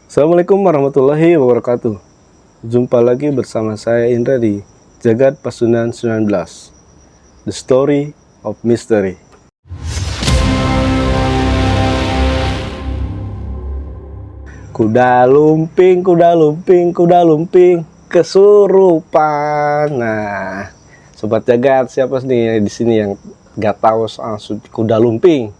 Assalamualaikum warahmatullahi wabarakatuh. Jumpa lagi bersama saya Indra di Jagad Pasundan 19, The Story of Mystery. Kuda lumping, kuda lumping, kuda lumping, kesurupan. Nah, sobat Jagad, siapa nih di sini yang gak tahu soal kuda lumping?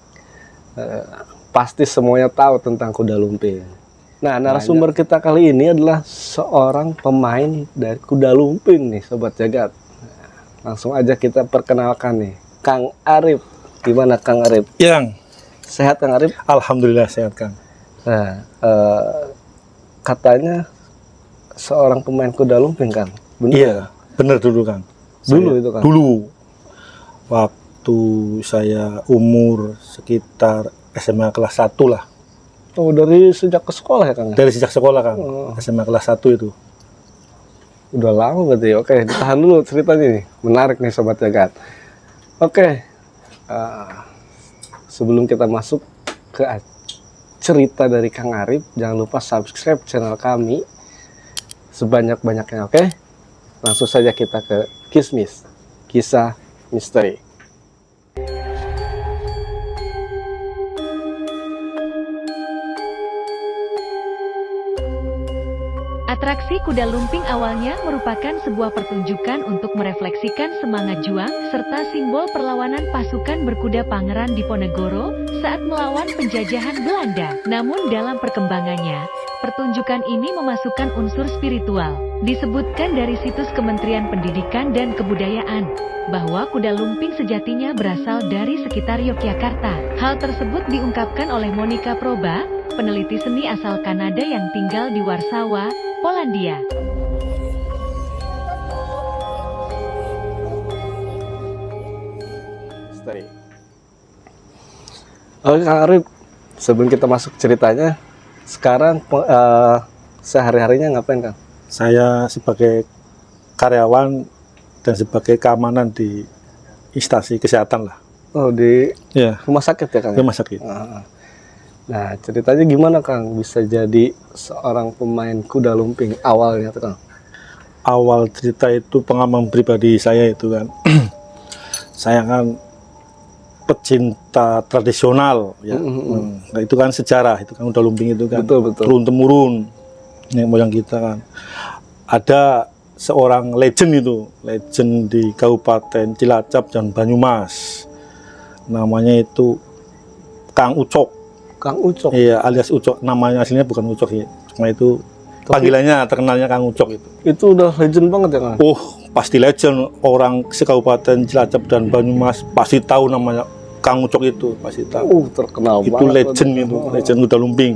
Pasti semuanya tahu tentang kuda lumping. Nah, narasumber kita kali ini adalah seorang pemain dari kuda lumping nih, sobat Jagad. Langsung aja kita perkenalkan nih, Kang Arif. Gimana Kang Arif? Yang Sehat Kang Arif? alhamdulillah sehat Kang. Nah, katanya seorang pemain kuda lumping kan? Bener? Iya, bener dulu Kang. Dulu itu kan? Dulu, waktu saya umur sekitar SMA kelas 1 lah. Oh, dari sejak ke sekolah ya Kang? Dari sejak sekolah Kang, Oh. SMA kelas 1 itu. Udah lama berarti. Oke, ditahan dulu ceritanya nih. Menarik nih sobat Jagad. Oke, sebelum kita masuk ke cerita dari Kang Arif, jangan lupa subscribe channel kami sebanyak-banyaknya. Oke, langsung saja kita ke Kismis, kisah misteri. Atraksi kuda lumping awalnya merupakan sebuah pertunjukan untuk merefleksikan semangat juang serta simbol perlawanan pasukan berkuda Pangeran Diponegoro saat melawan penjajahan Belanda. Namun dalam perkembangannya, pertunjukan ini memasukkan unsur spiritual. Disebutkan dari situs Kementerian Pendidikan dan Kebudayaan bahwa kuda lumping sejatinya berasal dari sekitar Yogyakarta. Hal tersebut diungkapkan oleh Monica Proba, peneliti seni asal Kanada yang tinggal di Warsawa, Polandia. Misteri. Oke Kang Arif, sebelum kita masuk ceritanya, sekarang sehari-harinya ngapain Kang? Saya sebagai karyawan dan sebagai keamanan di instansi kesehatan lah. Oh, di Ya, rumah sakit ya Kang? rumah sakit. Nah, ceritanya gimana Kang bisa jadi seorang pemain kuda lumping awalnya tuh Kang? Awal cerita itu pengalaman pribadi saya itu kan. Saya kan pecinta tradisional ya. Nah, itu kan sejarah, itu kan kuda lumping itu kan Betul, betul. turun temurun nenek moyang kita kan. Ada seorang legend di Kabupaten Cilacap dan Banyumas. Namanya itu Kang Ucok. Kang Ucok. Iya, alias Ucok. Namanya aslinya bukan Ucok ya. Cuma itu panggilannya terkenalnya Kang Ucok itu. Itu udah legend banget ya Kang? Oh, pasti legend. Orang sekabupaten Cilacap dan Banyumas pasti tahu namanya Kang Ucok itu, pasti tahu. Terkenal Itu banget. legend itu, legend kuda lumping.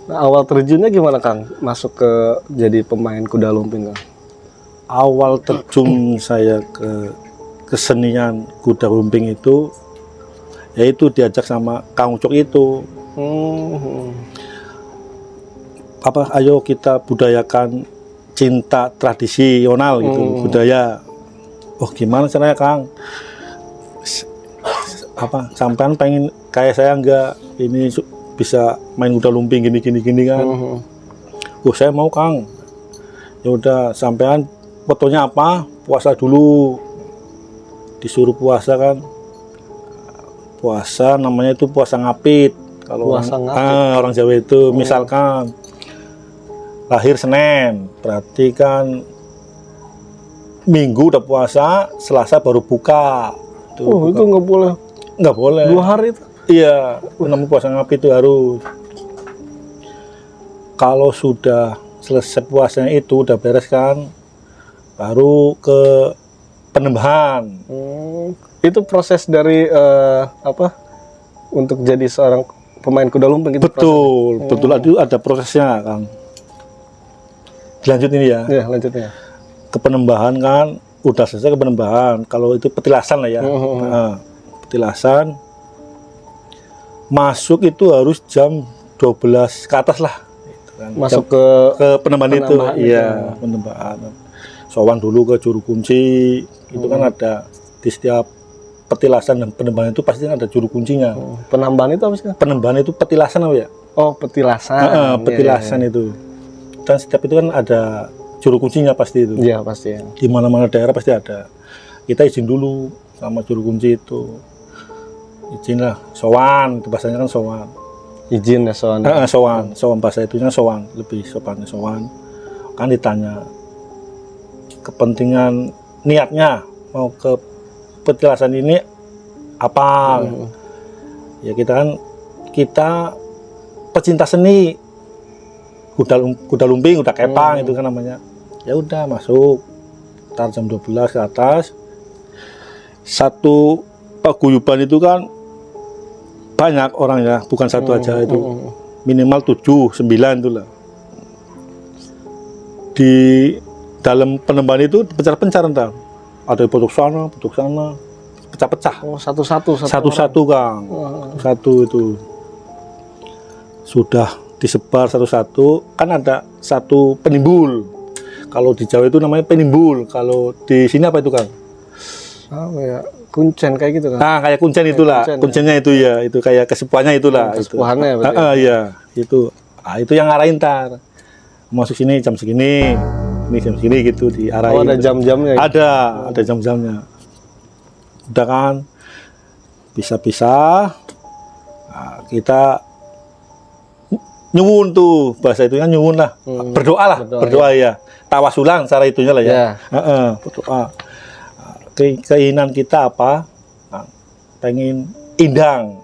Nah, awal terjunnya gimana Kang? Masuk ke jadi pemain kuda lumping Kang? Awal terjun saya ke kesenian kuda lumping itu yaitu diajak sama Kang Ucok itu. Ayo kita budayakan cinta tradisional gitu, budaya. Oh, gimana caranya Kang? Sampean pengen kayak saya enggak ini bisa main kuda lumping gini kan? Oh, saya mau Kang. Ya udah, sampean fotonya apa? Puasa dulu. Disuruh puasa kan? Puasa namanya itu puasa ngapit. Kalau Puasa ngapit. orang Jawa itu misalkan lahir Senin, berarti kan Minggu udah puasa, Selasa baru buka. Itu nggak boleh Nggak boleh. 2 hari itu? Iya, namanya puasa ngapit itu harus. Kalau sudah selesai puasanya itu udah beres kan, baru ke penembahan. Itu proses dari untuk jadi seorang pemain kuda lumping itu? Betul itu ada prosesnya Kang. Lanjut ini ya. Ya, lanjutnya. Ke penembahan kan, udah selesai ke penembahan. Kalau itu petilasan lah ya. Nah, petilasan masuk itu harus jam 12 ke atas lah. Gitu kan. Masuk ke penembahan itu. penambahan itu. Iya, penembahan. Sowan dulu ke juru kunci. Itu kan ada di setiap petilasan dan penembahan itu pasti ada juru kuncinya. Penambahan itu apa sih? Penembahan itu petilasan apa ya? Oh, petilasan. Petilasan itu. Dan setiap itu kan ada juru kuncinya pasti itu. Iya, pasti ya. Di mana-mana daerah pasti ada. Kita izin dulu sama juru kunci itu. Izin lah, sowan, itu bahasanya kan sowan. Izin ya, soan. Sowan bahasa itunya sowan, lebih sopannya sowan. Kan ditanya kepentingan niatnya mau ke petilasan ini apa? Ya kita pecinta seni, kuda lumping, kuda kepang itu kan namanya. Ya udah masuk, tar jam 12 ke atas. Satu paguyuban itu kan banyak orang ya, bukan satu aja itu. Minimal 7, 9 itulah. Di dalam penembahan itu pencar-pencar entar. Ada yang potok sana, pecah-pecah. Oh, satu-satu. Satu-satu Kang. Satu itu. Sudah disebar satu-satu, kan ada satu penimbul. Kalau di Jawa itu namanya penimbul. Kalau di sini apa itu Kang? Oh ya, kuncen kayak gitu kan? Nah, kayak kuncen itulah. Kuncennya itu ya, itu kayak kesepuannya itulah. Kesepuhannya berarti. Iya, itu. Itu yang ngarahin ntar. Masuk sini jam segini, ini jam segini gitu diarahin. Oh, ada jam-jamnya. Ada jam-jamnya. Udah kan, pisah-pisah. Nah, kita nyuwun tuh, bahasa itu kan nyuwun lah. Berdoa lah, berdoa ya. Tawasulan cara itunya lah ya. Berdoa. Keinginan kita apa? Nah, pengen indang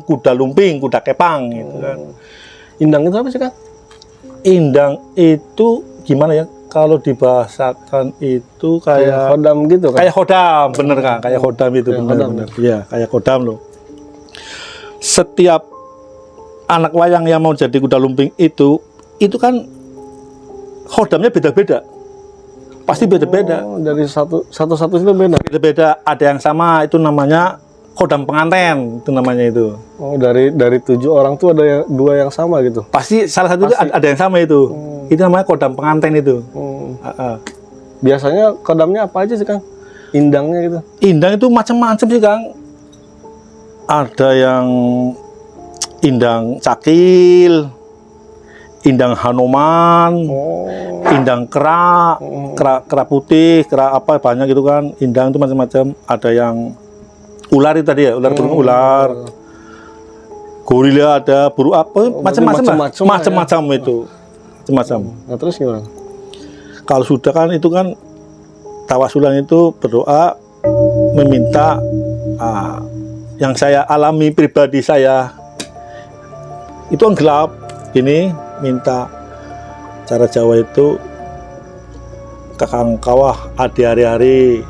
kuda lumping, kuda kepang gitu kan. Indang itu apa sih Kang? Indang itu gimana ya? Kalau dibahasakan itu kayak khodam gitu kan? Kayak khodam, bener Kang, kayak khodam itu bener. Iya, kayak khodam loh. Setiap anak wayang yang mau jadi kuda lumping itu kan khodamnya beda-beda. Pasti beda-beda. Oh, dari satu-satu itu beda. Beda-beda. Ada yang sama, itu namanya khodam penganten, itu namanya itu. Oh, dari 7 orang tuh ada 2 yang sama gitu. Pasti salah satu itu ada yang sama itu. Itu namanya khodam penganten itu. Biasanya khodamnya apa aja sih Kang? Indangnya gitu. Indang itu macam-macam sih Kang. Ada yang indang cakil, indang Hanoman, indang kera putih, kera apa banyak gitu kan. Indang itu macam-macam. Ada yang ular itu tadi ya, burung ular. Gorila ada, burung apa, macam-macam itu. Macam-macam. Nah, terus gimana? Kalau sudah kan itu kan tawasulan itu berdoa meminta yang saya alami pribadi saya itu kan gelap ini, minta cara Jawa itu kakang kawah adi hari-hari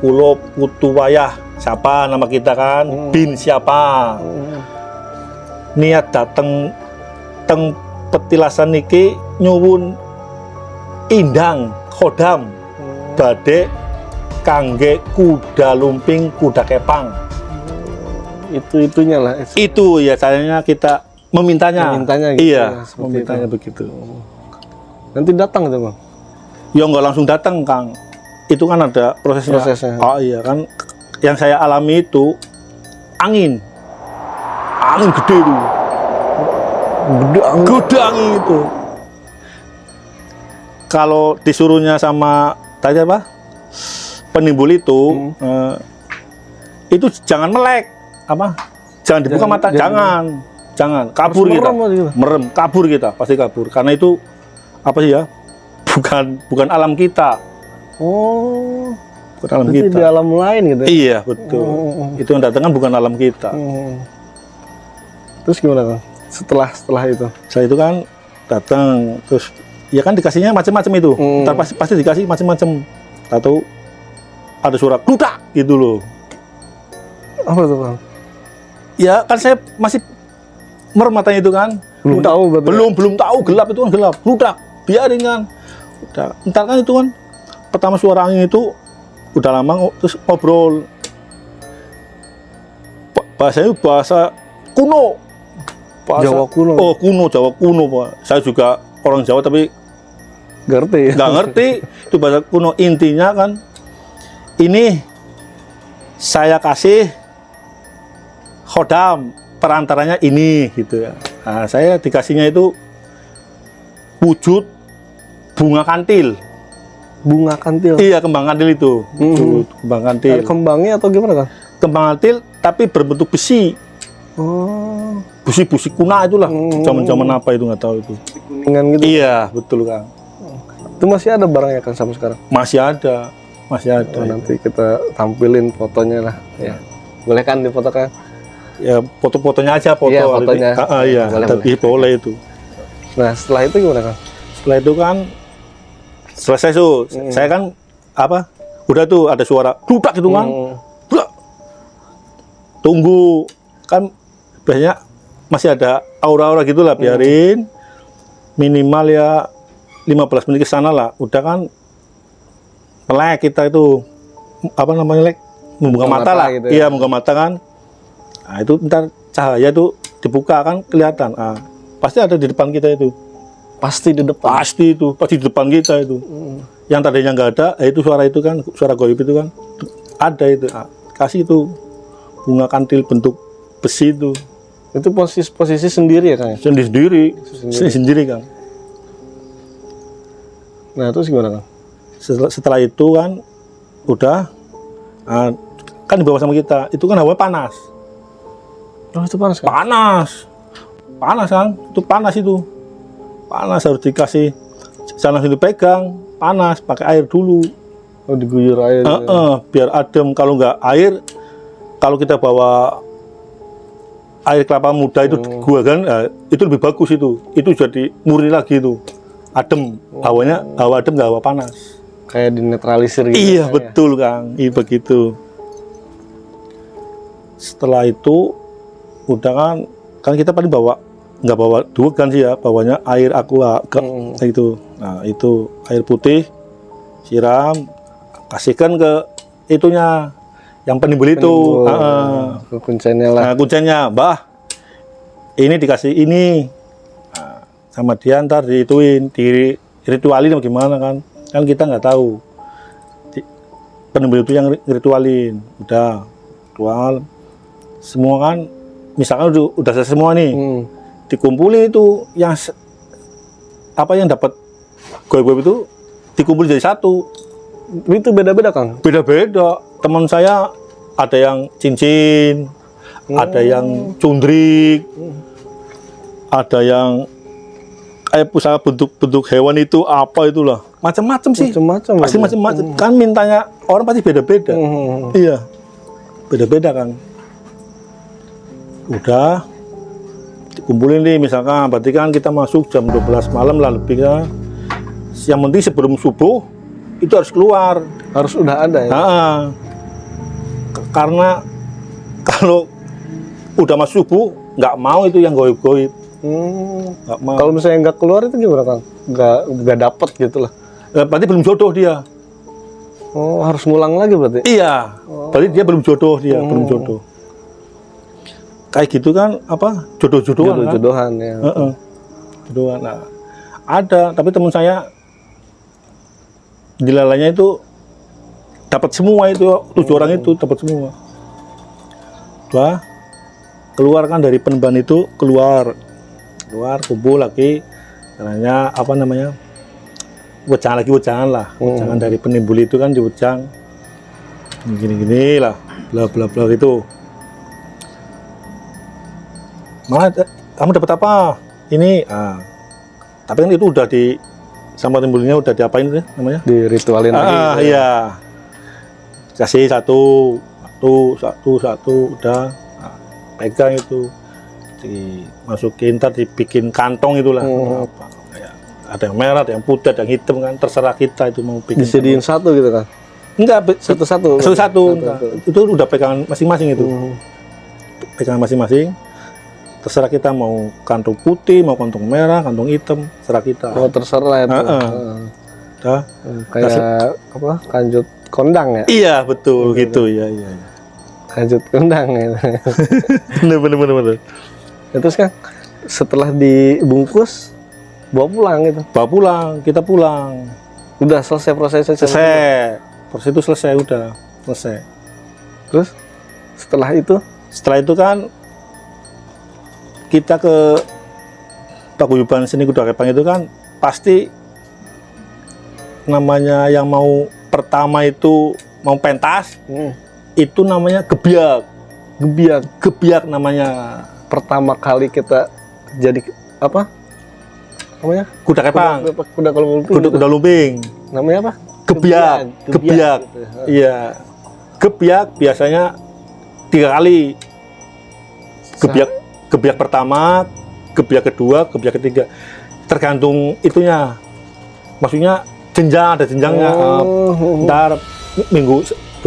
kulo putu wayah siapa nama kita kan bin siapa niat dateng teng petilasan niki nyuwun indang khodam badhe kangge kuda lumping kuda kepang. Itunya lah. Itu ya caranya kita memintanya gitu. Iya, ya, memintanya itu. begitu. Nanti datang gitu Bang? Ya nggak langsung datang Kang. Itu kan ada prosesnya. Oh iya kan, yang saya alami itu angin gede itu. Gede angin itu. Kalau disuruhnya sama tadi apa? Penimbul itu, itu jangan melek, jangan dibuka mata, jangan kabur kita, merem, kabur kita, pasti kabur. Karena itu apa sih ya? Bukan alam kita. Oh, bukan alam kita. Di alam lain gitu. Iya betul. Itu yang datang kan bukan alam kita. Terus gimana Kang? Setelah itu? Saya itu kan datang, terus ya kan dikasihnya macam-macam itu. Ntar pasti dikasih macam-macam. Atau ada suara kludak gitu loh. Apa tuh Bang? Ya kan saya masih merem matanya itu kan. Belum tahu berarti. Belum tahu, gelap itu kan gelap. Kludak, biarin kan. Udah, ntar kan itu kan pertama suara angin itu udah lama terus ngobrol. Bahasanya bahasa kuno. Jawa kuno. Oh, Jawa kuno, Pak. Saya juga orang Jawa tapi nggak ngerti itu bahasa kuno. Intinya kan ini saya kasih khodam perantaranya ini gitu ya. Nah, saya dikasihnya itu wujud bunga kantil. Bunga kantil. Iya, kembang kantil itu. Wujud kembang kantil. Ada kembangnya atau gimana kan? Kembang kantil tapi berbentuk besi. Oh, Busi-busi kuna itulah. Zaman-zaman apa itu nggak tahu itu. kuningan gitu. Iya, betul Kang. Itu masih ada barangnya kan sampai sekarang? Masih ada. Masih ada. Oh, nanti kita tampilin fotonya lah. Ya. Boleh kan difotokan? Ya, foto-fotonya aja, foto. Iya, fotonya. Iya, Boleh, tapi boleh itu. Nah, setelah itu gimana kan? Setelah itu kan selesai tuh. Saya kan apa? Udah tuh ada suara dudak gitu kan. Blak. Tunggu kan biasanya masih ada aura-aura gitulah, biarin minimal ya 15 menit ke sana lah. Udah kan melek kita itu apa namanya, lek membuka mata lah gitu iya, membuka mata kan. Nah, itu ntar cahaya itu dibuka kan kelihatan. Ah, pasti ada di depan kita itu. Pasti di depan. Pasti itu, pasti di depan kita itu. Yang tadinya nggak ada, itu suara itu kan, suara goib itu kan ada itu. Ah, kasih itu bunga kantil bentuk besi itu. Itu posisi sendiri ya kan? Sendiri sendiri kan. Nah, terus gimana kan? Setelah itu kan udah kan dibawa sama kita. Itu kan hawa panas. Oh, itu panas kan? Panas kan? Itu panas itu. Panas, harus dikasih sana sini pegang, panas, pakai air dulu. Oh, diguyur air. Biar adem. Kalau nggak air, kalau kita bawa air kelapa muda itu gua kan, itu lebih bagus itu. Itu jadi murni lagi itu. Adem, hawa adem nggak hawa panas. Kayak dinetralisir gitu. Iya, betul Kang. Iya begitu. Setelah itu udah kan kita paling nggak bawa dua kan sih ya, bawanya air aqua itu. Nah, itu air putih siram, kasihkan ke itunya yang penimbul itu. Kuncinya lah. Nah, kuncinya, Mbah, ini dikasih ini. Nah, sama dia ntar diituin, diritualin gimana kan kita nggak tahu. Penimbul itu yang ritualin. Udah ritual semua kan, misalkan udah selesai semua nih, dikumpulin itu yang apa yang dapat goib-goib itu dikumpulin jadi satu. Itu beda-beda Kang? Beda-beda. Teman saya ada yang cincin, ada yang cundrik, ada yang kayak pusaka bentuk hewan itu apa itulah, macam-macam sih. Macam-macam. Pasti macam-macam. Kan mintanya orang pasti beda-beda. Iya, beda-beda kan. Udah dikumpulin nih, misalkan berarti kan kita masuk jam 12 malam lah lebih kan. Yang penting sebelum subuh itu harus keluar. Harus udah ada ya? Karena kalau udah masuk subuh nggak mau itu yang goib-goib. Nggak mau. Kalau misalnya nggak keluar itu gimana Kang? Nggak dapet gitu lah. Berarti belum jodoh dia. Oh, harus ngulang lagi berarti? Iya. Berarti dia belum jodoh dia, belum jodoh. Kayak gitu kan, apa, jodoh-jodohan. Jodoh-jodohan ya. Jodohan. Nah, ada, tapi teman saya dilalanya itu dapat semua itu, 7 orang itu dapat semua. Udah keluarkan dari penemban itu, keluar kumpul lagi, caranya apa namanya, wejangan lah, wejangan dari penimbul itu kan diwejang gini lah, bla bla bla gitu. Mana kamu dapat apa ini? Tapi kan itu udah sama timbulnya udah diapain itu namanya? Diritualin lagi. Iya. Kasih satu udah, pegang itu, dimasukin, ntar dibikin kantong itulah. Ada yang merah, ada yang putih, ada yang hitam kan, terserah kita itu mau bikin. Disediain satu gitu kan? Enggak, satu-satu. Itu udah pegangan masing-masing itu. Pegangan masing-masing. Terserah kita mau kantong putih, mau kantong merah, kantong hitam, terserah kita. Oh, terserah itu. Udah. Kayak apa? Kanjut kondang ya? Iya, betul gitu ya. Kanjut kondang ya. Bener. Terus kan setelah dibungkus bawa pulang gitu. Bawa pulang, kita pulang. Udah selesai prosesnya. Selesai. Proses itu selesai, udah selesai. Terus setelah itu kan kita ke paguyuban seni kuda kepang itu kan pasti namanya yang mau pertama itu mau pentas itu namanya gebiak namanya. Pertama kali kita jadi apa namanya, Kuda kepang, kuda lumping, kuda lumping. namanya apa, Gebiak. gitu. Iya. Gebiak biasanya 3 kali. Gebiak pertama, gebiak kedua, gebiak ketiga. Tergantung itunya. Maksudnya jenjang, ada jenjangnya. Ntar 2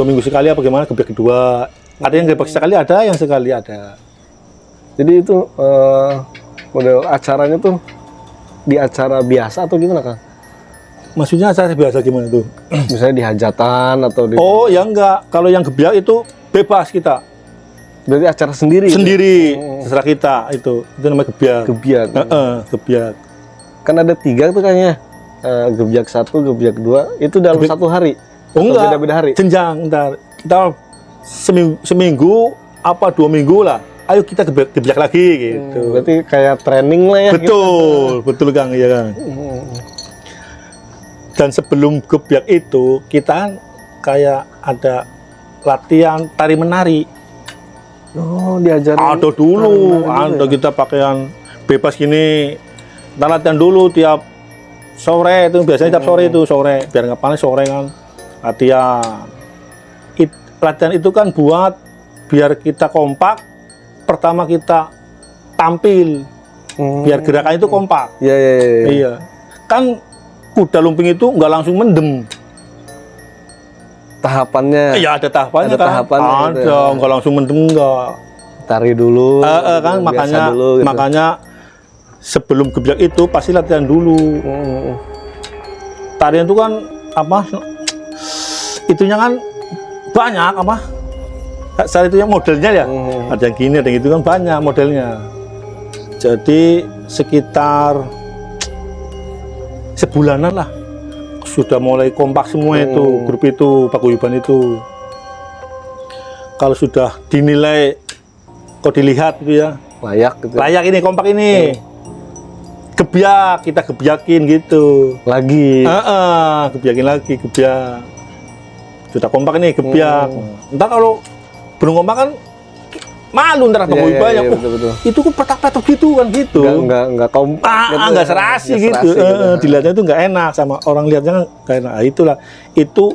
minggu sekali apa gimana gebiak kedua. Ada yang gebiak sekali ada, yang sekali ada. Jadi itu model acaranya tuh di acara biasa atau gimana, Kang? Maksudnya acara biasa gimana tuh? Misalnya di hajatan atau di... Oh ya enggak, kalau yang gebiak itu bebas kita. Berarti acara sendiri? Sendiri, Gitu? terserah kita itu namanya gebiak. Gebiak. Gebiak. Kan ada 3 tuh kayaknya. Gebiak 1, gebiak 2, itu dalam Gebiak- 1 hari? Oh Atau enggak, beda-beda hari? jenjang, ntar seminggu apa 2 minggu lah. Ayo kita gebiak lagi gitu. Berarti kayak training lah ya? Betul Kang, ya Kang. Dan sebelum gebiak itu kita kayak ada latihan tari menari. Oh, diajarin? Ada dulu, tari-menari ada ya? kita pakaian bebas gini. Kita latihan dulu tiap sore itu, biasanya tiap sore itu sore, biar nggak panas sore kan latihan. Latihan itu kan buat biar kita kompak. Pertama kita tampil, biar gerakan itu kompak. Iya. Iya, kan kuda lumping itu nggak langsung mendem. Tahapannya? Iya ada tahapannya Ada kan. tahapannya gitu Ada, ya. nggak langsung mendem nggak. Tari dulu. Kan biasa makanya dulu, gitu. makanya sebelum gebiak itu pasti latihan dulu. Tarian itu kan apa? Itunya kan banyak apa? Saat itu yang modelnya ya. Ada yang gini, ada yang itu kan banyak modelnya. Jadi sekitar sebulanan lah sudah mulai kompak semua itu grup itu paguyuban itu. Kalau sudah dinilai, kok dilihat gitu ya, Layak gitu. layak ini kompak ini, gebiak kita gebiakin gitu. Lagi. Gebiakin lagi gebiak. Sudah kompak ini gebiak. Ntar kalau belum kompak kan malu ntar paguyubannya. Iya, betul. Itu kok petak-petak gitu kan gitu. Enggak kompak gitu. Nggak serasi gitu. Dilihatnya itu nggak enak sama orang lihatnya kan nggak enak. Itulah itu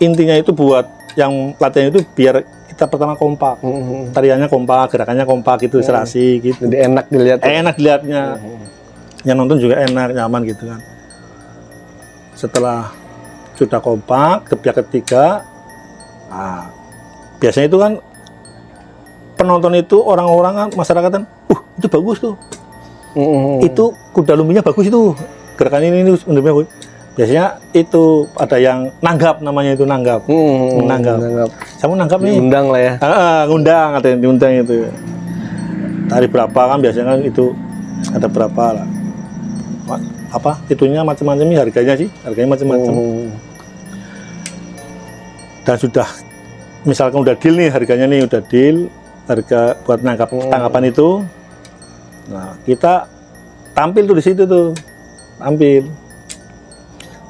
intinya itu buat yang latihan itu biar kita pertama kompak, tariannya kompak, gerakannya kompak gitu, serasi gitu. Jadi enak dilihat. Enak dilihatnya. Yang nonton juga enak, nyaman gitu kan. Setelah sudah kompak, gebiak ketiga, biasanya itu kan penonton itu orang-orang kan masyarakat kan, itu bagus tuh. Itu kuda lumpingnya bagus itu. Gerakan ini menurutnya bagus. Biasanya itu ada yang nanggap, namanya itu nanggap. Nanggap. Kamu nanggap nih. Undang lah ya. Ngundang, ada yang diundang itu. Tari berapa kan biasanya kan itu ada berapa lah. Apa itunya macam-macam nih harganya macam-macam. Dan sudah misalkan udah deal nih harganya nih udah deal harga buat nangkap tangkapan itu. Nah, kita tampil tuh di situ tuh.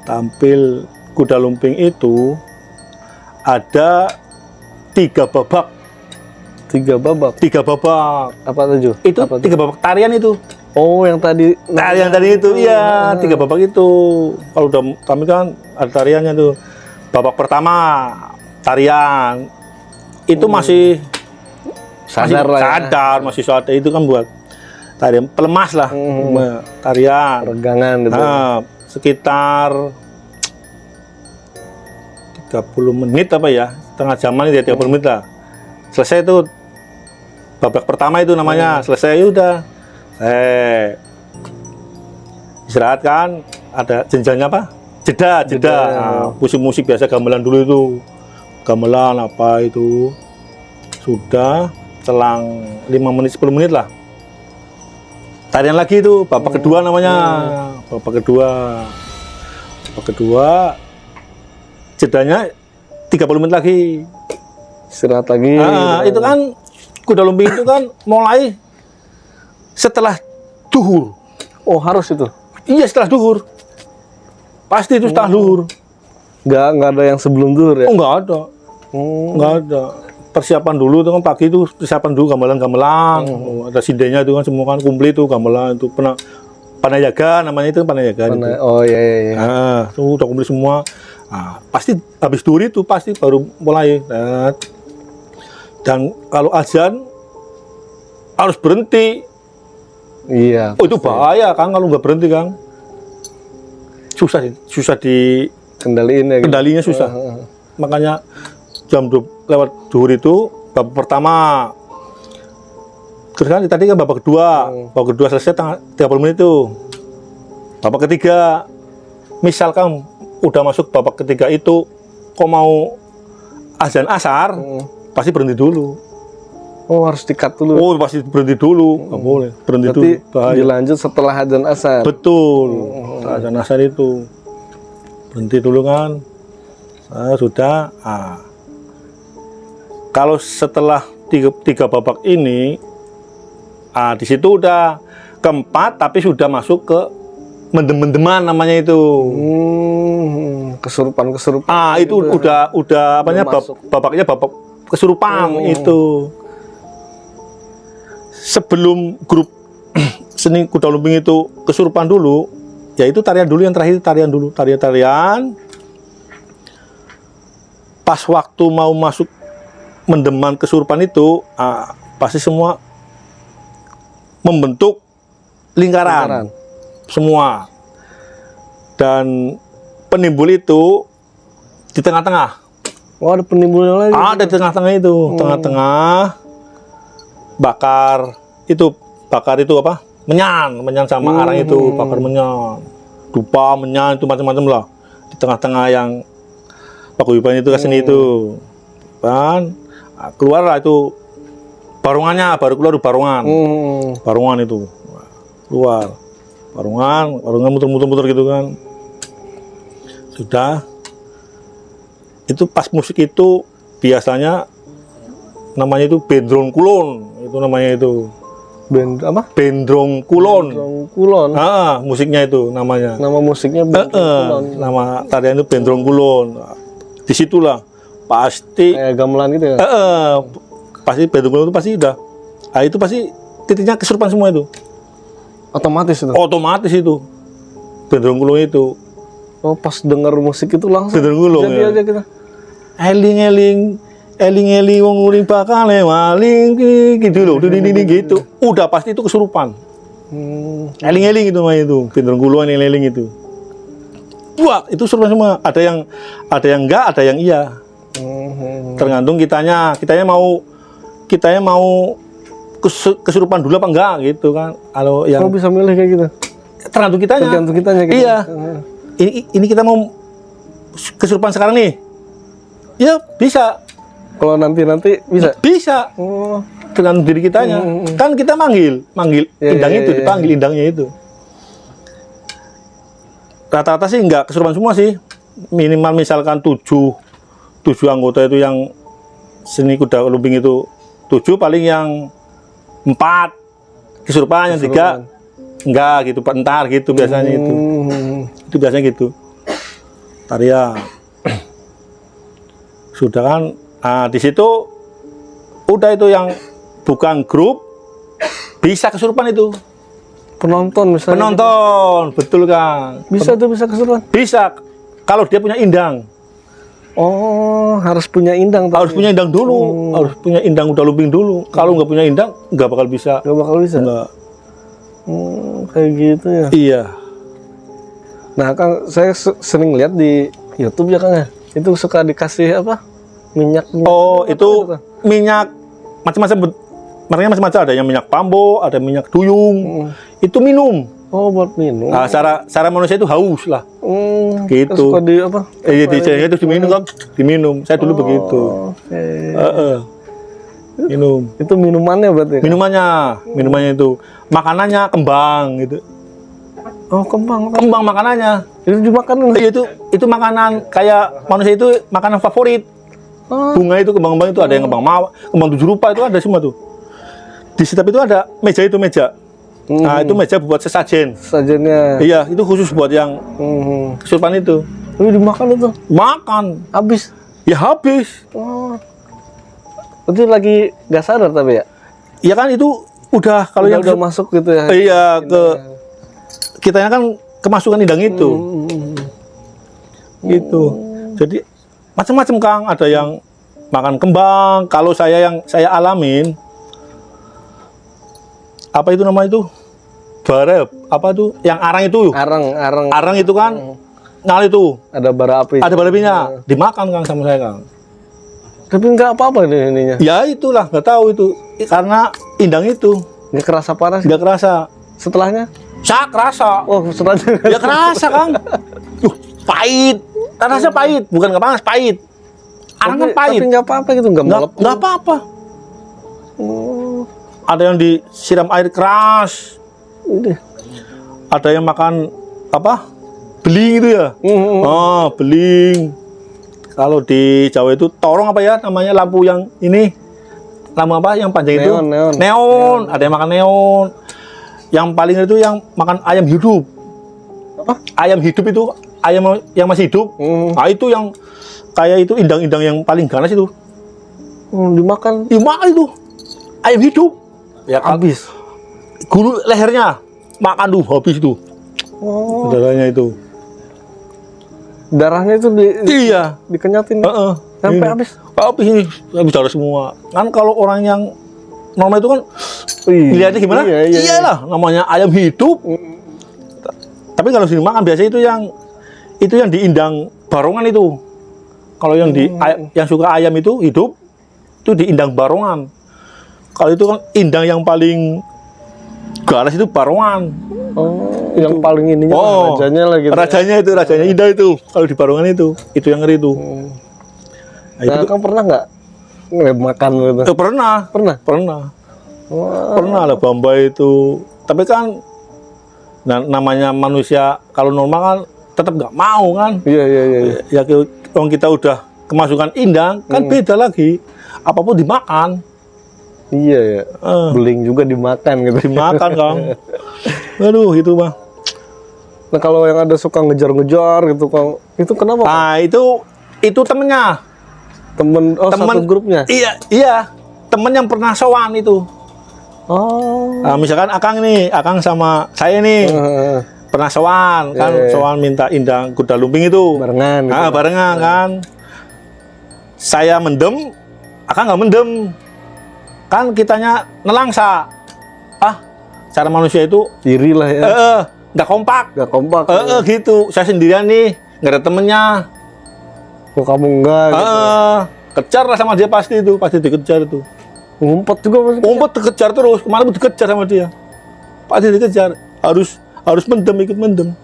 Tampil kuda lumping itu ada 3 babak. 3 babak. 3 babak. Apa tuh? Itu 3 babak tarian itu. Oh, yang tadi. Tarian tadi itu, iya 3 babak itu. Kalau udah tampil kan ada tariannya tuh. Babak pertama tarian itu masih Sadar lah ya. sadar, masih sadar itu kan buat tarian pelemas lah, tarian. Peregangan gitu. Nah, sekitar 30 menit apa ya, setengah jaman ya 30 menit lah. Selesai itu babak pertama itu namanya, selesai udah. Istirahat kan, ada jenjangnya apa? Jeda. Nah, musik biasa gamelan dulu itu. Gamelan apa itu. Sudah selang 5 menit 10 menit lah. Tarian lagi itu, babak kedua namanya. Babak kedua jedanya 30 menit lagi. Istirahat lagi. Itu kan kuda lumping itu kan mulai setelah duhur. Oh, harus itu. Iya, setelah duhur. Pasti itu setelah duhur. Nggak ada yang sebelum duhur ya? Oh, nggak ada. Nggak ada. Persiapan dulu itu kan pagi itu persiapan dulu gamelan. Oh, ada sindenya itu kan semua kan kumplit itu gamelan itu panayaga namanya itu panayaga. Itu. Oh iya. Nah, itu udah kumplit semua. Nah, pasti habis duhur itu pasti baru mulai. Nah, dan kalau azan harus berhenti. Iya. Oh, itu bahaya Kang kalau nggak berhenti Kang. Susah di Kendaliin ya. kendalinya susah. Makanya jam 2 lewat duhur itu babak pertama. Terus kan tadi kan babak kedua. Babak kedua selesai 30 menit itu. Babak ketiga, misalkan udah masuk babak ketiga itu, kok mau azan asar, pasti berhenti dulu. Oh, harus di-cut dulu. Oh, pasti berhenti dulu. Nggak boleh. Berhenti Berarti dulu. Bahaya. dilanjut setelah adzan asar. Betul. Azan asar itu. Berhenti dulu kan. Nah, sudah. Kalau setelah tiga babak ini, di situ udah keempat, tapi sudah masuk ke mendem-mendeman namanya itu. Kesurupan. Itu udah apanya babaknya babak kesurupan itu. Sebelum grup seni kuda lumping itu kesurupan dulu, yaitu tarian dulu yang terakhir tarian. Pas waktu mau masuk mendeman kesurupan itu, pasti semua membentuk lingkaran. Semua. Dan penimbul itu di tengah-tengah. Oh, ada penimbulnya lagi. Ada di tengah-tengah itu, tengah-tengah bakar itu apa? Menyan sama arang itu, bakar menyan. Dupa, menyan itu macam-macam lah. Di tengah-tengah yang paguyuban itu kesini itu. Kan keluarlah itu barungannya, baru keluar barongan. Barungan itu. Keluar. Barungan muter-muter gitu kan. Sudah. Itu pas musik itu biasanya namanya itu bendrong kulon. Itu namanya itu. Bendrong kulon. Musiknya itu namanya. Nama musiknya Bendrong Kulon. Nama tarian itu bendrong kulon. Disitulah pasti kayak gamelan gitu ya. Pasti bendrong kulon itu pasti udah. Itu pasti titiknya kesurupan semua itu. Otomatis itu. Bendrong kulon itu. Oh, pas dengar musik itu langsung. Bendrong kulon ya. Aja kita. Eling wong uring bakal maling gitu loh, gitu. Udah pasti itu kesurupan. Eling itu namanya itu, bendrong kulon eling itu. Wah, itu kesurupan semua. Ada yang enggak, ada yang iya. Tergantung kitanya mau kesurupan dulu apa enggak gitu kan. Kalau yang bisa milih kayak gitu. Tergantung kitanya gitu. Iya. Ini kita mau kesurupan sekarang nih. Ya, bisa. Kalau nanti bisa. Bisa. Dengan diri kitanya. Kan kita manggil indang itu, dipanggil indangnya itu. Rata-rata sih enggak kesurupan semua sih. Minimal misalkan 7 anggota itu yang seni kuda lumping itu 7, paling yang 4 kesurupan, yang 3 enggak gitu, entar gitu biasanya itu. Itu biasanya gitu. Tarian. Sudah kan, di situ udah itu yang bukan grup bisa kesurupan itu. Penonton misalnya. Penonton, betul Kang. Bisa kesurupan. Bisa, kalau dia punya indang. Oh, harus punya indang. Harus punya indang dulu, harus punya indang kuda lumping dulu. Kalau nggak punya indang, nggak bakal bisa. Nggak. Kayak gitu ya. Iya. Nah, Kang, saya sering lihat di YouTube ya Kang ya. Itu suka dikasih apa? Minyak. Oh, itu minyak macam-macam. Mereka macam-macam, ada yang minyak pambo, ada minyak duyung. Itu minum. Oh, buat minum. Cara manusia itu haus lah. Gitu. Suka di apa? Itu diminum kan, diminum. Saya dulu begitu. Minum. Itu minumannya berarti? Minumannya itu. Makanannya kembang gitu. Oh, kembang makanannya. Itu dimakan? Itu makanan kayak manusia itu makanan favorit. Bunga itu, kembang-kembang itu ada yang kembang 7 rupa itu ada semua tuh. Di setiap itu ada meja. Nah, itu meja buat sesajen. Sajennya. Iya, itu khusus buat yang kesurupan itu. Tapi dimakan itu. Makan. Habis. Ya habis. Oh. Itu lagi gak sadar tapi ya? Ya kan itu udah kalau yang udah masuk gitu ya. iya ke kitanya kan kemasukan indang itu. Gitu. Jadi macam-macam Kang, ada yang makan kembang. Kalau yang saya alamin apa itu nama itu? Bara apa tuh? Yang arang itu. Arang. Arang itu kan nyala itu. Ada bara api. Ada bara apinya. Dimakan Kang sama saya Kang. Tapi nggak apa-apa ininya. Ya itulah, nggak tahu itu. Karena indang itu Nggak kerasa panas. nggak kerasa. Setelahnya? Kerasa. Oh, setelahnya. Ya kerasa Kang. Pahit. Rasanya pahit, bukan nggak panas, pahit. Arang kan pahit. Tapi nggak apa-apa gitu, nggak melepuh. Nggak apa-apa. Ada yang disiram air keras. Ada yang makan apa? Beling itu ya. Oh, beling. Kalau di Jawa itu torong apa ya namanya, lampu yang ini, lampu apa yang panjang itu? Neon. Ada yang makan neon. Yang paling itu yang makan ayam hidup. Apa? Ayam hidup itu, ayam yang masih hidup. Nah, itu yang kayak itu indang-indang yang paling ganas itu. Dimakan. Dimakan itu. Ayam hidup. Ya Habis. Gulu lehernya makan tuh habis itu. Oh. Darahnya itu. Darahnya itu Iya. dikenyatin. Sampai Ini. habis. Habis ini, habis darah semua. Kan kalau orang yang normal itu kan lihatnya gimana? Iya. Iyalah, namanya ayam hidup. Tapi kalau sini makan biasa itu yang diindang barongan itu. Kalau yang yang suka ayam itu hidup, itu diindang barongan. Kalau itu kan indang yang paling ganas itu barongan. Oh, yang paling ininya rajanya lah gitu. Rajanya indah itu. Kalau di barongan itu yang ngeri itu. Nah, Nah, Kang pernah nggak makan gitu? Pernah. Wah. Pernah lah Bamba itu. Tapi kan namanya manusia kalau normal kan tetap nggak mau kan. Iya. Ya kalau kita udah kemasukan indang kan beda lagi. Apapun dimakan. Iya ya. Beling juga dimakan gitu. Dimakan Kang. Aduh itu mah. Nah kalau yang ada suka ngejar-ngejar gitu Kang, itu kenapa? Kang? Nah itu temennya. Temen satu grupnya. Iya. Temen yang pernah sowan itu. Oh. Nah, misalkan Akang sama saya nih pernah sowan kan, sowan minta indang kuda lumping itu. Barengan. Gitu, Barengan kan. Saya mendem, Akang nggak mendem. Kan kitanya nelangsa. Cara manusia itu iri lah ya. nggak kompak. Gak kompak. Gitu. Saya sendirian nih, nggak ada temennya. Kok kamu enggak? Gitu. Kejar lah sama dia pasti dikejar itu. Ngumpet juga masih. Ngumpet dikejar terus, kemana pun dikejar sama dia. Pasti dikejar, harus ikut mendem.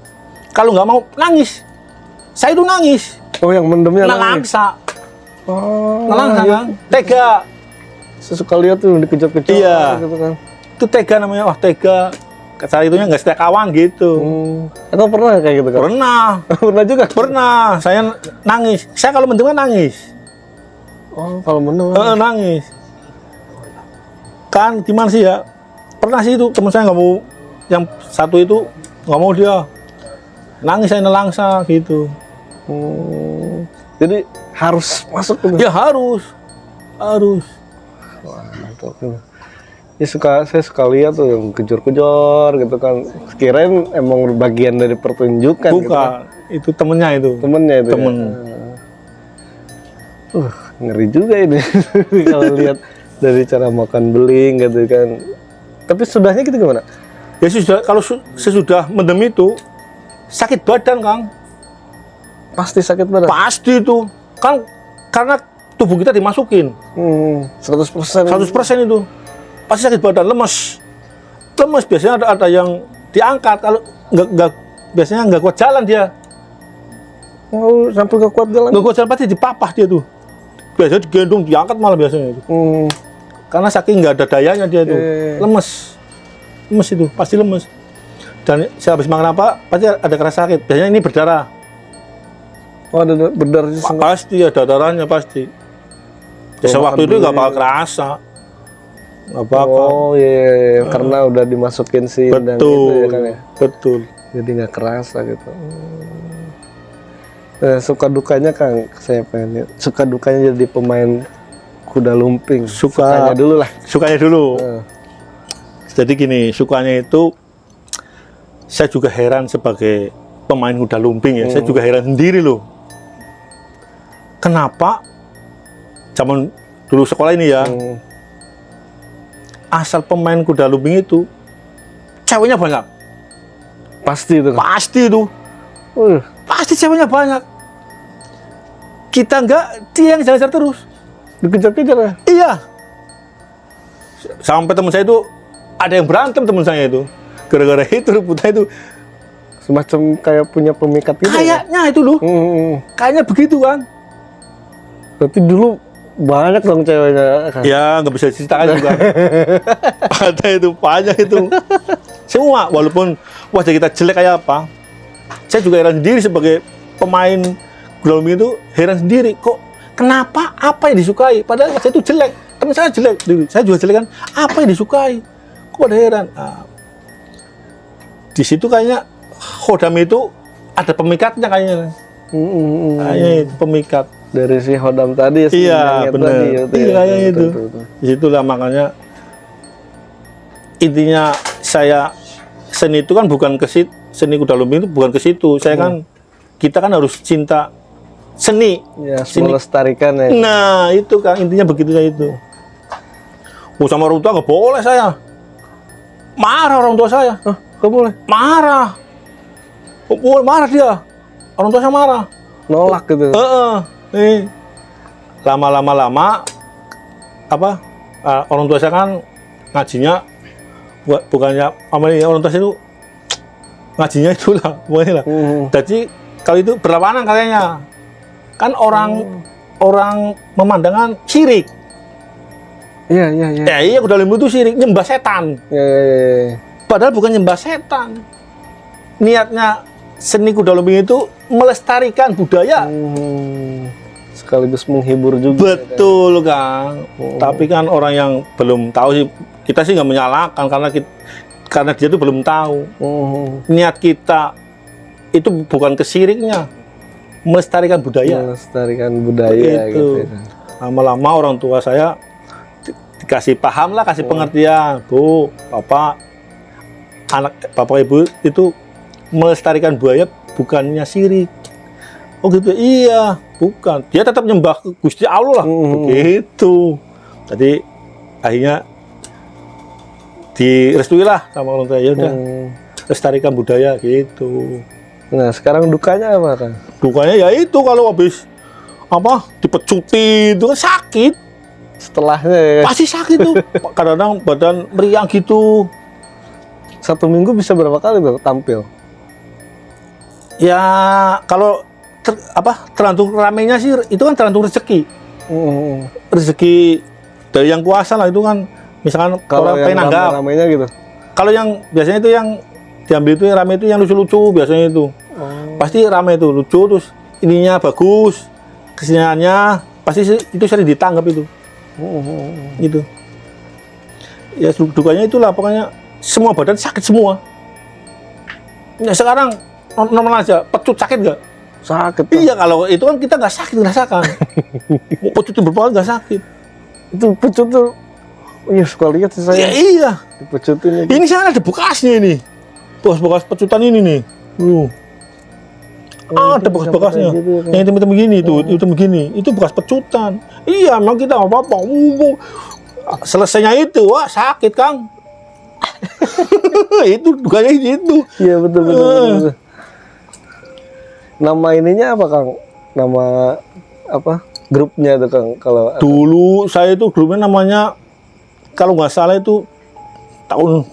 Kalau nggak mau nangis, saya itu nangis. Oh yang mendemnya nangis. Nelangsa, Oh. kan? Tega. Saya suka lihat tuh dikejar-kejar. Iya. Gitu kan. Itu tega namanya, wah tega. Cara itunya nggak setia kawan gitu. Atau pernah kayak gitu kan? Pernah juga. Pernah, saya nangis. Saya kalau mendem kan nangis. Oh kalau mendem. Nangis. Kan gimana sih ya? Pernah sih itu teman saya nggak mau, yang satu itu nggak mau dia. Nangis saya nelangsa gitu. Jadi harus masuk gitu. Ya harus. Wah, mantap. Ya saya suka lihat tuh yang kejar-kejar gitu kan. Kirain emang bagian dari pertunjukan. Bukan, gitu kan. itu temennya itu. Temennya itu. Temen. Ya? Ngeri juga ini kalau lihat dari cara makan beling gitu kan. Tapi sudahnya gitu gimana? Ya kalau sesudah mendem itu sakit badan Kang. Pasti sakit badan. Pasti itu. Kan karena tubuh kita dimasukin. 100%. 100% itu. Pasti sakit badan, lemes. Biasanya ada yang diangkat, kalau nggak biasanya nggak kuat jalan dia. Oh, sampai nggak kuat jalan. Nggak kuat jalan pasti dipapah dia tuh. Biasanya digendong, diangkat malah biasanya itu. Karena saking nggak ada dayanya dia tuh. Lemes itu, pasti lemes. Dan habis makan apa, pasti ada kerasa sakit. Biasanya ini berdarah. Oh, ada berdarah di Pasti ada darahnya pasti. Waktu itu nggak bakal kerasa. Oh iya, karena udah dimasukin sindang gitu ya betul, kan ya. betul. Jadi nggak kerasa gitu. Suka dukanya Kang, saya pengen. Suka dukanya jadi pemain kuda lumping. Sukanya dulu lah. Sukanya dulu. Jadi gini, sukanya itu saya juga heran sebagai pemain kuda lumping ya. Saya juga heran sendiri loh. Kenapa zaman dulu sekolah ini ya, asal pemain kuda lumping itu ceweknya banyak. Pasti itu. Pasti itu. Pasti ceweknya banyak. Kita enggak, dia yang jalan-jalan terus. Dikejar-kejar ya? Iya. Sampai teman saya itu ada yang berantem, teman saya itu. Gara-gara itu rebutan itu. Semacam kayak punya pemikat gitu. Kayaknya itu loh. Kayaknya begitu kan. Berarti dulu banyak dong ceweknya Kang. Ya nggak bisa diceritakan juga. Ada itu banyak itu. Semua walaupun wajah kita jelek kayak apa. Saya juga heran sendiri sebagai pemain kuda lumping itu, heran sendiri kok kenapa, apa yang disukai, padahal saya itu jelek, teman saya jelek, saya juga jelek kan, apa yang disukai, kok pada heran. Di situ kayaknya Khodam itu ada pemikatnya kayaknya. Kayaknya itu pemikat dari si Khodam tadi. Iya benar. Iya kayaknya itu. Disitulah makanya intinya saya seni itu kan bukan ke situ, seni kuda lumping itu bukan ke situ. Saya kan kita kan harus cinta seni. Ya, seni. melestarikan ya. Nah itu kan intinya begitu itu. Sama orang tua nggak boleh saya. Marah orang tua saya. Nggak boleh. Marah. Oh, marah dia. Orang tua saya marah. Nolak gitu. Lama apa? Orang tua saya kan ngajinya bukannya orang tua saya itu ngajinya itulah pokoknya lah. Jadi kalau itu berlawanan kayaknya kan orang memandangkan syirik. Iya. Iya kuda lumping itu syirik, nyembah setan. Iya. Padahal bukan nyembah setan. Niatnya seni kuda lumping itu melestarikan budaya. Sekaligus menghibur juga. Betul Kang. Tapi kan orang yang belum tahu sih, kita sih nggak menyalahkan karena dia itu belum tahu. Niat kita itu bukan ke syiriknya, melestarikan budaya. Melestarikan budaya gitu. Lama-lama orang tua saya dikasih paham lah, kasih pengertian, Bu, Bapak, Bapak Ibu itu melestarikan budaya bukannya syirik. Oh gitu, iya, bukan. Dia tetap nyembah Gusti Allah lah, begitu. Jadi akhirnya direstui lah sama orang tua, ya udah lestarikan budaya gitu. Nah sekarang dukanya apa Kang? Dukanya ya itu kalau habis dipecuti itu kan sakit. Setelahnya ya. Pasti sakit tuh. Kadang-kadang badan meriang gitu. 1 minggu bisa berapa kali tuh tampil? Ya kalau tergantung ramenya sih, itu kan tergantung rezeki. Rezeki dari yang kuasa lah itu kan. Misalkan kalau orang yang pengen nanggap. ramenya gitu. Kalau yang biasanya itu yang diambil itu yang rame itu yang lucu-lucu biasanya itu. Pasti rame itu lucu, terus ininya bagus, keseniannya pasti itu sering ditanggap itu. Gitu. Ya dukanya itulah pokoknya semua badan sakit semua. Ya sekarang normal aja, pecut sakit nggak? Sakit. Iya kalau itu kan kita nggak sakit ngerasakan. Pecut itu berapa nggak sakit? Itu pecut tuh. Iya suka lihat sih saya. Ya, iya. Dipecutin ini sana ada bekasnya ini. Bekas pecutan ini nih. Ada bekas-bekasnya. Gitu, yang hitam-hitam begini itu begini. Itu bekas pecutan. Iya, memang kita nggak apa-apa. Selesainya itu, wah sakit Kang. Itu dukanya itu. Iya betul. Nama ininya apa Kang? Nama apa? Grupnya tuh Kang kalau dulu saya itu grupnya namanya kalau nggak salah itu tahun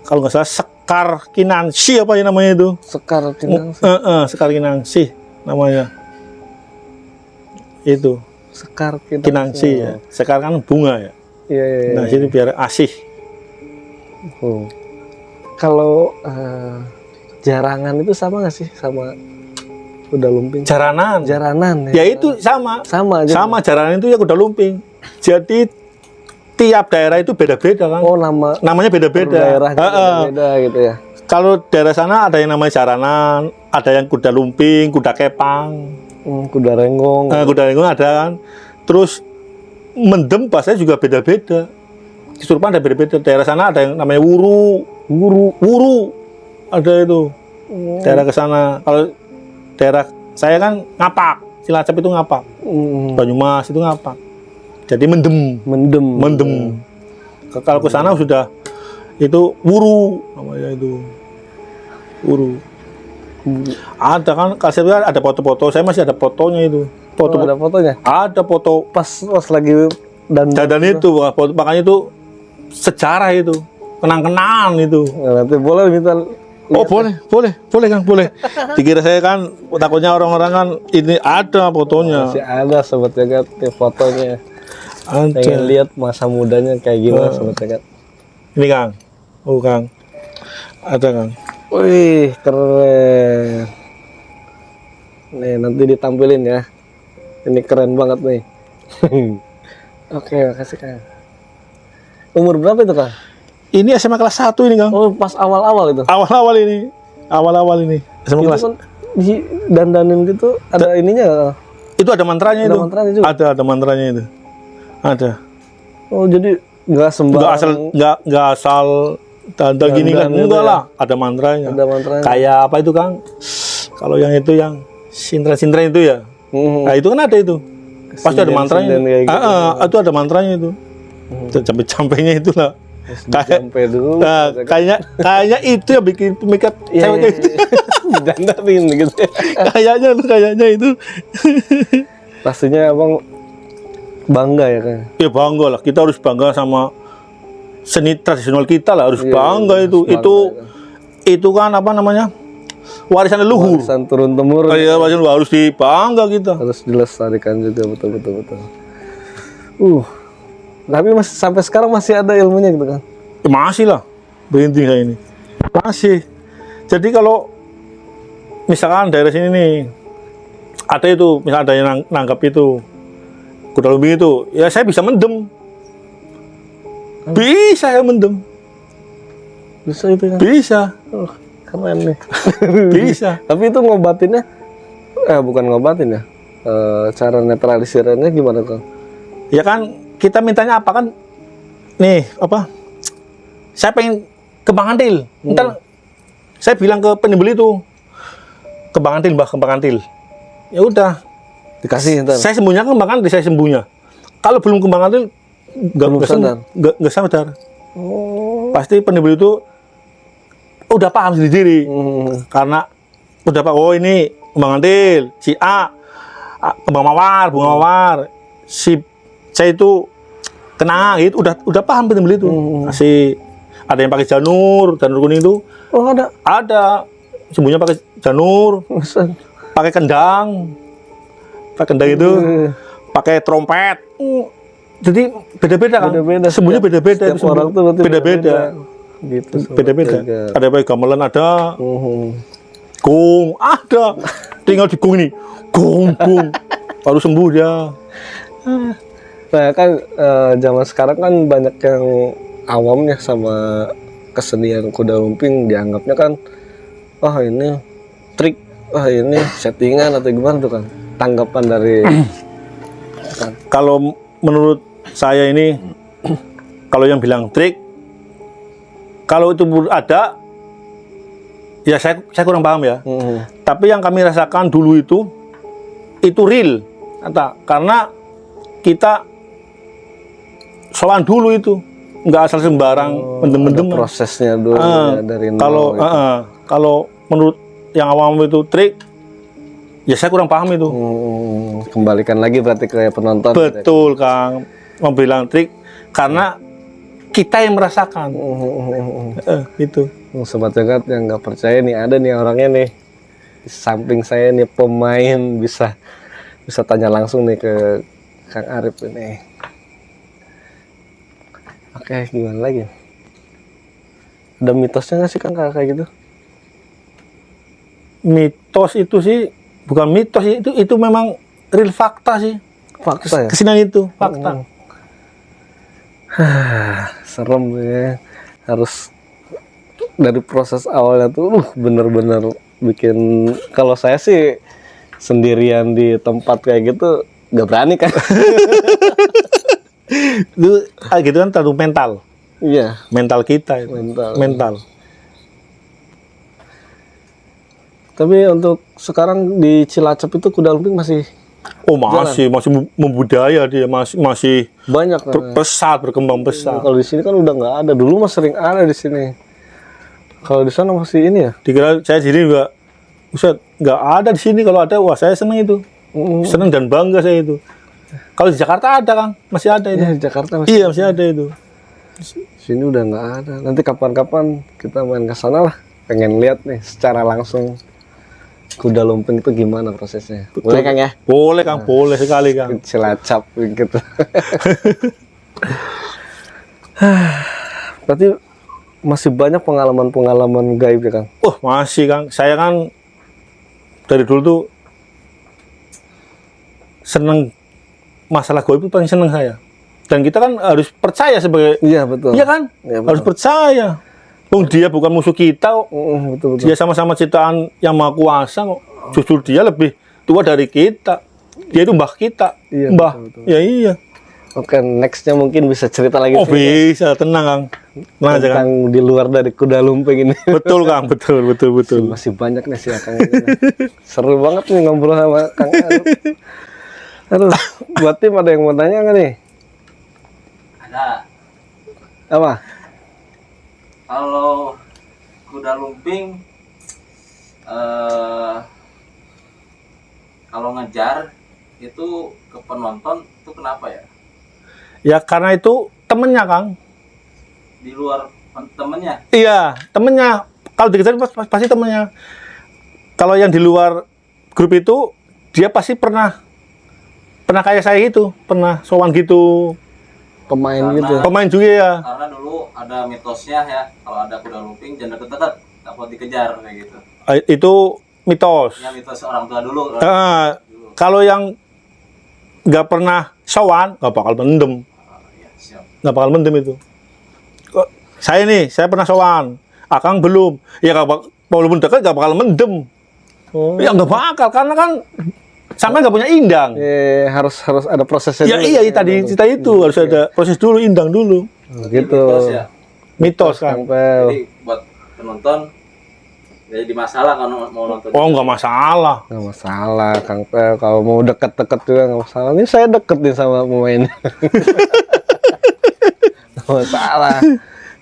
kalau nggak salah Sekar Kinansi apa ya namanya itu? Sekar Kinansi. Sekar Kinansi namanya. Itu. Sekar Kinansi ya. Sekar kan bunga ya. Iya. Nah, sini biar asih. Kalau jarangan itu sama nggak sih sama kuda lumping? Jaranan. Ya itu sama. Sama aja. Sama jaranan itu ya kuda lumping. Jadi tiap daerah itu beda-beda kan. Oh, namanya Beda-beda. daerahnya beda gitu ya. Kalau daerah sana ada yang namanya jaranan, ada yang kuda lumping, kuda kepang, Kuda renggong. kuda renggong ada kan. Terus mendem bahasanya juga beda-beda. Kesurupan ada beda-beda. Daerah sana ada yang namanya wuru. Ada itu. Daerah ke sana. Kalau daerah saya kan ngapak. Cilacap itu ngapak. Banyumas itu ngapak. Jadi mendem. Kalau ke sana sudah itu wuru namanya itu. Wuru. Ada kan kasirnya ada foto-foto. Saya masih ada fotonya itu. Ada fotonya. Ada foto Pas lagi dan itu makanya itu sejarah itu. Kenang-kenang itu. Nah, nanti boleh minta. Oh boleh Kang, boleh. Dikira saya kan takutnya orang-orang kan ini ada fotonya. Masih ada Sobat Jagat fotonya. Ada. Pengen lihat masa mudanya kayak gimana Sobat Jagat. Ini Kang. Oh Kang. Ada Kang. Wih, keren. Nih, nanti ditampilin ya. Ini keren banget nih. Oke, makasih Kang. Umur berapa itu Kang? Ini SMA kelas 1 ini Kang. Oh, pas awal-awal itu. Awal-awal ini. SMA Itu kelas. kan dandanin gitu ada ininya nggak, Kang? Itu ada mantranya Ada itu. mantranya juga? Ada mantranya itu. Ada. Oh, jadi nggak sembarang. Nggak asal dandal gini kan. Dandan gitu Enggak ya? lah, ada mantranya. Ada mantranya. Kayak apa itu Kang? Kalau yang itu yang sintra-sintra itu ya. Nah, itu kan ada itu. Pasti ada mantranya. Sinden kayak gitu. Itu ada mantranya itu. Sampai-sampainya itulah. Sampai dulu. Nah, kayaknya itu yang bikin pemikat Iya, cewek kayak gitu. dandanin gitu. Kayaknya itu. Pastinya abang bangga ya Kang. Ya bangga lah, kita harus bangga sama seni tradisional kita lah, harus Iya, bangga harus itu. bangga, Itu kan apa namanya? Warisan leluhur. Warisan turun temurun. Iya, harus dibangga kita. Harus dilestarikan juga betul. Tapi masih sampai sekarang masih ada ilmunya gitu kan. Masih lah, berhenti saya ini. Masih. Jadi kalau misalkan daerah sini nih, ada itu, misalnya ada yang nangkap itu, kuda lumping itu, ya saya bisa mendem. Bisa ya mendem. Bisa itu kan. Bisa. Oh, keren nih. Bisa. Tapi itu ngobatinnya bukan ngobatin ya. Cara netralisirnya gimana Kang? Ya kan kita mintanya apa kan? Nih, apa? Saya pengen ke Bang Antil. Ntar saya bilang ke penimbul itu, ke Bang Antil, Mbah, ke Bang Antil. Ya udah, Dikasih ntar. saya sembunyinya ke Bang Antil, saya sembunyinya. Kalau belum ke Bang Antil, nggak sadar. Oh. Pasti penimbul itu udah paham sendiri. Karena udah pak, oh ini Bang Antil, si A, Bang Mawar, Bunga Mawar, si saya itu tenang gitu, udah paham penimbul itu. Masih ada yang pakai janur kuning itu. Oh, ada. Sembunyinya pakai janur, pakai kendang itu, pakai trompet. Jadi beda-beda kan. Sembunyinya beda-beda. Setiap orang tuh berarti beda-beda. Gitu. Beda-beda. Ada yang pakai gamelan ada. Gong ada. Tinggal di gong ini. Gong. Baru sembuh dia. Nah kan zaman sekarang kan banyak yang awamnya sama kesenian kuda lumping, dianggapnya kan ini trik, ini settingan atau gimana tuh kan, tanggapan dari kan. Kalau menurut saya ini, kalau yang bilang trik, kalau itu ada, ya saya kurang paham ya. Tapi yang kami rasakan dulu itu real, karena kita sowan dulu itu, nggak asal sembarang mendem-mendem. Prosesnya dulu ya, dari nol. Kalau menurut yang awam itu trik, ya saya kurang paham itu. Kembalikan lagi berarti ke penonton. Betul Kang, mau bilang trik karena kita yang merasakan. Itu. Sobat Jagat yang nggak percaya nih, ada nih orangnya nih di samping saya nih, pemain, bisa tanya langsung nih ke Kang Arif ini. Oke, gimana lagi? Ada mitosnya nggak sih Kang kayak gitu? Mitos itu sih bukan mitos, itu memang real fakta sih. Fakta ya? Kesenian itu fakta. Serem ya. Harus dari proses awalnya tuh bener-bener bikin, kalau saya sih sendirian di tempat kayak gitu nggak berani kan. Itu gitu kan terlalu mental. Iya, Mental kita itu. mental. Mental. Tapi untuk sekarang di Cilacap itu kuda lumping masih Oh masih membudaya dia, masih banyak kan? pesat, berkembang pesat. Kalau di sini kan udah nggak ada. Dulu mah sering ada di sini. Kalau di sana masih ini ya. Dikira saya sendiri juga, Ustaz, nggak ada di sini. Kalau ada, wah saya seneng itu, seneng dan bangga saya itu. Kalau di Jakarta ada Kang, masih ada itu. Iya, di Jakarta masih. Iya masih ada itu. Sini udah nggak ada. Nanti kapan-kapan kita main ke sana lah. Pengen lihat nih secara langsung kuda lumping itu gimana prosesnya. Boleh Kang ya? Boleh Kang, boleh sekali Kang. Cilacap gitu. Berarti masih banyak pengalaman-pengalaman gaib ya Kang? Oh masih Kang, saya kan dari dulu tuh seneng masalah gaib itu paling seneng saya. Dan kita kan harus percaya sebagai, Iya betul. iya kan? Iya, betul. Harus percaya. Oh dia bukan musuh kita, Betul. dia sama-sama ciptaan yang maha kuasa kok. Justru dia lebih tua dari kita. Dia itu mbah kita. Iya, Mbah. betul. Ya iya. Oke, nextnya mungkin bisa cerita lagi Oh sih, bisa, tenang Kang. Tenang aja Kang. tentang di luar dari kuda lumping ini. Betul Kang, betul. Masih banyak nih sih Kang. Seru banget nih ngobrol sama Kang Arif. Aduh, buat tim ada yang mau tanya nggak nih? Ada. Apa? Kalau kuda lumping, kalau ngejar itu ke penonton itu kenapa ya? Ya karena itu temennya Kang. Di luar temennya? Iya, temennya. Kalau dikejar pasti temennya. Kalau yang di luar grup itu, dia pasti pernah kayak saya gitu, pernah sowan gitu. Pemain Karena- gitu. Pemain juga ya. Karena dulu ada mitosnya ya, kalau ada kuda lumping jangan deket-deket, takut dikejar kayak gitu. Itu mitos. Ya mitos orang tua dulu. Kalau yang nggak pernah sowan, nggak bakal mendem. Iya, siap. Nggak bakal mendem itu. Kok saya pernah sowan, Akang belum. Ya walaupun dekat nggak bakal mendem. Ya nggak bakal, karena kan sampai nggak punya indang. Harus ada prosesnya. Ya dulu. iya tadi cerita itu harus ada proses dulu, indang dulu. Gitu. Mitos ya. Mitos kan. Tempel. Jadi buat penonton jadi masalah kalau mau nonton. Oh nggak masalah. Nggak masalah Kang Pel. Kalau mau deket-deket juga nggak masalah. Ini saya deket nih sama pemain. Nggak masalah.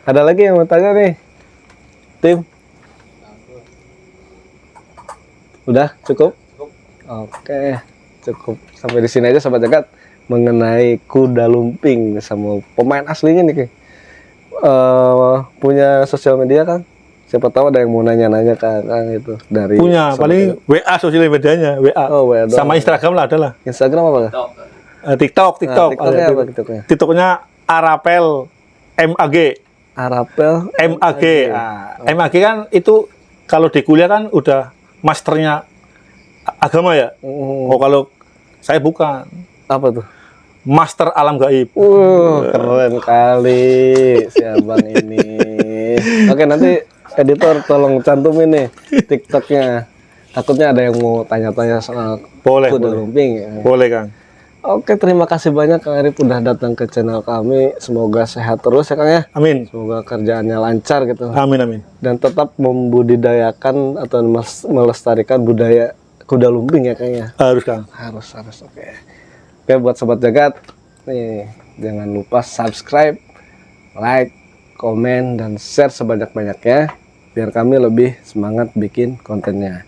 Ada lagi yang mau tanya nih, tim? Udah cukup? Oke, cukup sampai di sini aja Sobat Jagat mengenai kuda lumping sama pemain aslinya nih, Kang. Punya sosial media Kang? Siapa tahu ada yang mau nanya-nanya Kang itu dari Punya Sobat paling Jagat. WA sosial medianya, WA. Oh, WA doang. Sama Instagram lah adalah. Instagram apa Kang? Tok. TikTok. TikToknya Ada apa TikToknya? TikToknya Arapel MAG. Arapel MAG. MAG kan itu kalau di kuliah kan udah masternya agama ya. Oh kalau saya bukan. apa tuh? Master alam gaib. Keren kali si abang ini. Oke, nanti editor tolong cantumin nih TikToknya. Takutnya ada yang mau tanya-tanya soal Boleh, kuda boleh. lumping. Ya. Boleh Kang. Oke, terima kasih banyak Kang Arif udah datang ke channel kami. Semoga sehat terus ya Kang ya. Amin. Semoga kerjaannya lancar gitu. Amin. Dan tetap membudidayakan atau melestarikan budaya kuda lumping ya Kang ya. Harus Kang. Harus oke. Oke, buat Sobat Jagat nih, jangan lupa subscribe, like, komen, dan share sebanyak-banyaknya biar kami lebih semangat bikin kontennya.